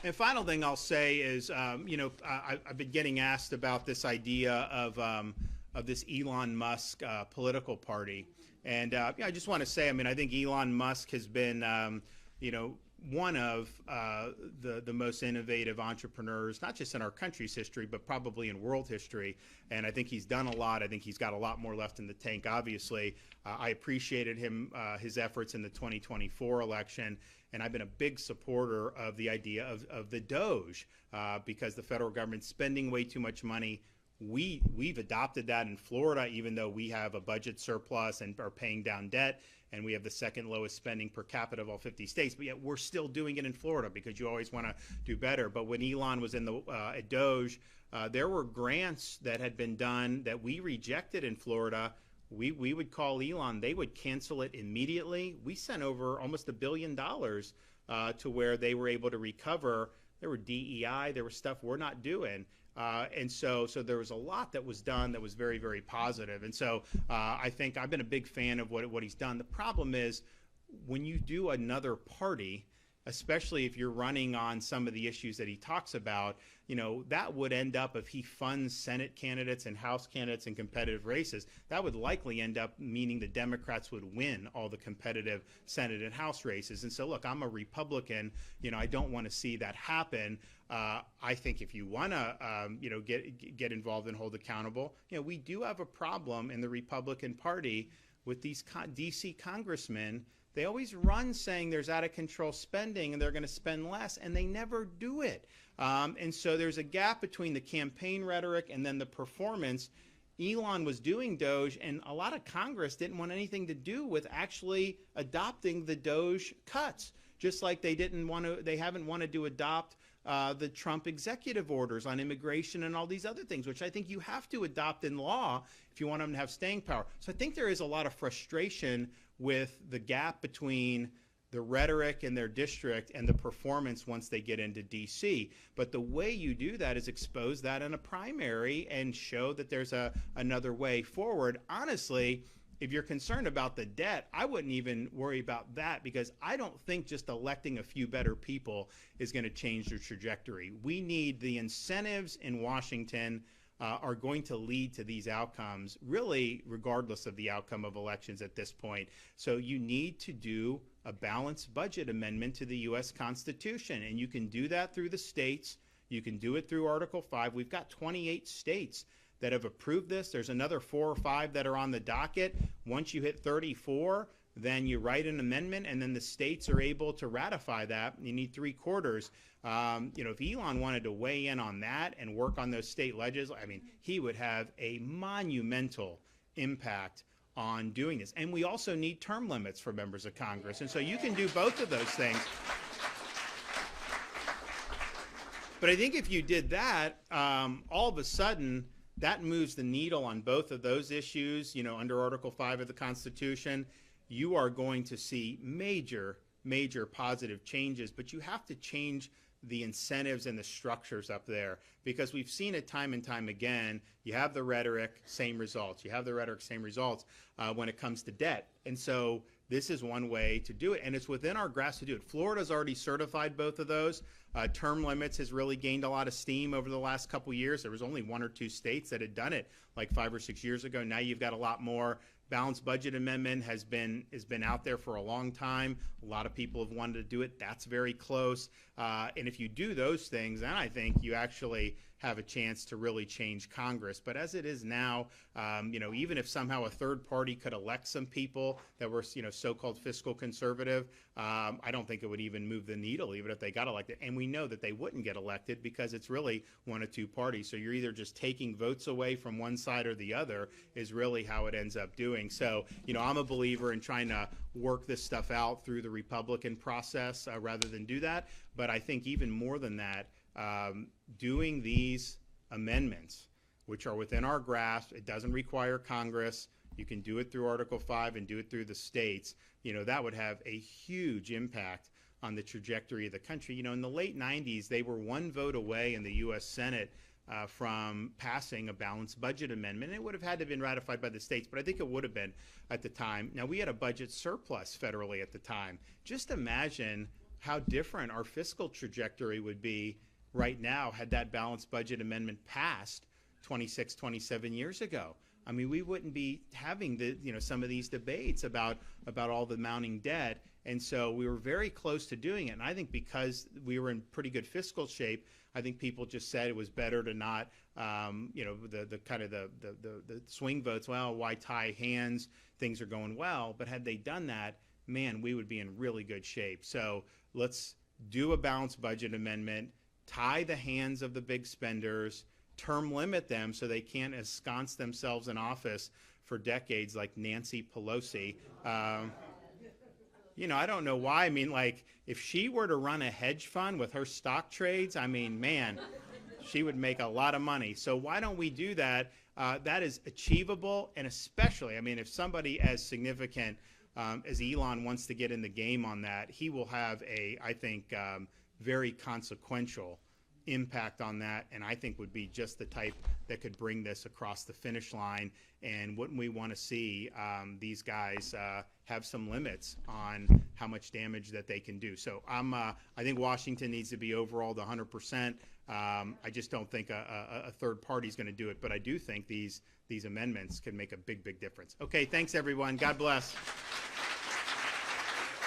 And final thing I'll say is, I've been getting asked about this idea of this Elon Musk political party, and I just want to say, I mean, I think Elon Musk has been, you know, one of the most innovative entrepreneurs, not just in our country's history, but probably in world history. And I think he's done a lot. I think he's got a lot more left in the tank. Obviously, I appreciated his efforts in the 2024 election. And I've been a big supporter of the idea of the Doge because the federal government's spending way too much money. We've adopted that in Florida, even though we have a budget surplus and are paying down debt, and we have the second lowest spending per capita of all 50 states. But yet we're still doing it in Florida because you always want to do better. But when Elon was in the at Doge, there were grants that had been done that we rejected in Florida. We would call Elon, they would cancel it immediately. We sent over almost $1 billion to where they were able to recover. There were DEI, there was stuff we're not doing. And so there was a lot that was done that was very, very positive. And so I think I've been a big fan of what he's done. The problem is when you do another party, especially if you're running on some of the issues that he talks about, you know, that would end up, if he funds Senate candidates and House candidates in competitive races, that would likely end up meaning the Democrats would win all the competitive Senate and House races. And so, look, I'm a Republican. You know, I don't want to see that happen. I think if you want to, get involved and hold accountable, you know, we do have a problem in the Republican Party with these D.C. congressmen. They always run saying there's out of control spending and they're going to spend less, and they never do it. And so there's a gap between the campaign rhetoric and then the performance. Elon was doing Doge, and a lot of Congress didn't want anything to do with actually adopting the Doge cuts, just like they haven't wanted to adopt the Trump executive orders on immigration and all these other things, which I think you have to adopt in law if you want them to have staying power. So I think there is a lot of frustration with the gap between the rhetoric in their district and the performance once they get into D.C. But the way you do that is expose that in a primary and show that there's another way forward. Honestly, if you're concerned about the debt, I wouldn't even worry about that, because I don't think just electing a few better people is going to change the trajectory. We need the incentives in Washington are going to lead to these outcomes, really regardless of the outcome of elections at this point. So you need to do a balanced budget amendment to the U.S. Constitution, and you can do that through the states. You can do it through Article 5. We've got 28 states that have approved this. There's another 4 or 5 that are on the docket. Once you hit 34, then you write an amendment, and then the states are able to ratify that. You need 3/4. If Elon wanted to weigh in on that and work on those state legislatures, I mean, he would have a monumental impact on doing this. And we also need term limits for members of Congress. And so you can do both of those things. But I think if you did that, all of a sudden, that moves the needle on both of those issues. You know, under Article 5 of the Constitution, you are going to see major positive changes, but you have to change the incentives and the structures up there, because we've seen it time and time again. You have the rhetoric, same results. You have the rhetoric, same results when it comes to debt. And so this is one way to do it, and it's within our grasp to do it. Florida's already certified both of those. Term limits has really gained a lot of steam over the last couple years. There was only 1 or 2 states that had done it like 5 or 6 years ago. Now you've got a lot more. Balanced budget amendment has been out there for a long time. A lot of people have wanted to do it. That's very close. And if you do those things, then I think you actually have a chance to really change Congress. But as it is now, even if somehow a third party could elect some people that were, so-called fiscal conservative, I don't think it would even move the needle, even if they got elected. And we know that they wouldn't get elected because it's really 1 or 2 parties. So you're either just taking votes away from one side or the other is really how it ends up doing. So, I'm a believer in trying to work this stuff out through the Republican process rather than do that. But I think even more than that, doing these amendments, which are within our grasp, it doesn't require Congress. You can do it through Article 5 and do it through the states. That would have a huge impact on the trajectory of the country. In the late 90s, they were 1 vote away in the U.S. Senate from passing a balanced budget amendment. It would have had to have been ratified by the states, but I think it would have been at the time. Now, we had a budget surplus federally at the time. Just imagine how different our fiscal trajectory would be right now had that balanced budget amendment passed 26, 27 years ago. I mean, we wouldn't be having some of these debates about all the mounting debt. And so we were very close to doing it. And I think because we were in pretty good fiscal shape, I think people just said it was better to not, the swing votes. Well, why tie hands? Things are going well. But had they done that, man, we would be in really good shape. So let's do a balanced budget amendment, tie the hands of the big spenders, term limit them so they can't ensconce themselves in office for decades like Nancy Pelosi. I don't know why. I mean, like, if she were to run a hedge fund with her stock trades, I mean, man, she would make a lot of money. So why don't we do that? That is achievable, and especially, I mean, if somebody as significant as Elon wants to get in the game on that, he will have I think, very consequential impact on that, and I think would be just the type that could bring this across the finish line. And wouldn't we want to see these guys have some limits on how much damage that they can do? So I think Washington needs to be overhauled 100%. I just don't think a third party is going to do it, but I do think these amendments can make a big difference. Okay, thanks everyone. God bless.